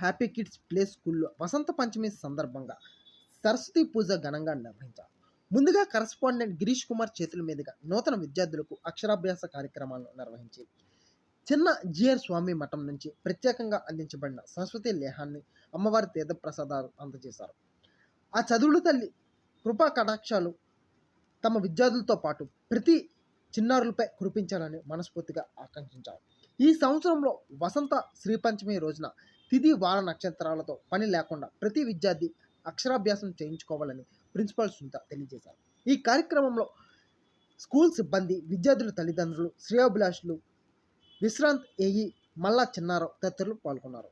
Happy kids play స్కూల్లో వసంత పంచమి సందర్భంగా సరస్వతి పూజ ఘనంగా నిర్వహించారు. ముందుగా కరస్పాండెంట్ గిరీష్ కుమార్ చేతుల మీదుగా నూతన విద్యార్థులకు అక్షరాభ్యాస కార్యక్రమాలను నిర్వహించి చిన్న జిఆర్ స్వామి మఠం నుంచి ప్రత్యేకంగా అందించబడిన సరస్వతి లేహాన్ని అమ్మవారి తీర్థప్రసాదాలు అందజేశారు. ఆ చదువుల తల్లి కృపా కటాక్షాలు తమ విద్యార్థులతో పాటు ప్రతి చిన్నారులపై కురిపించాలని మనస్ఫూర్తిగా ఆకాంక్షించారు. ఈ సంవత్సరంలో వసంత శ్రీపంచమి రోజున తిథి వార నక్షత్రాలతో పని లేకుండా ప్రతి విద్యార్థి అక్షరాభ్యాసం చేయించుకోవాలని ప్రిన్సిపల్ సునీత తెలియజేశారు. ఈ కార్యక్రమంలో స్కూల్ సిబ్బంది, విద్యార్థుల తల్లిదండ్రులు, శ్రేయోభిలాషులు, విశ్రాంత్ ఏఈ మల్లా చిన్నారావు తదితరులు పాల్గొన్నారు.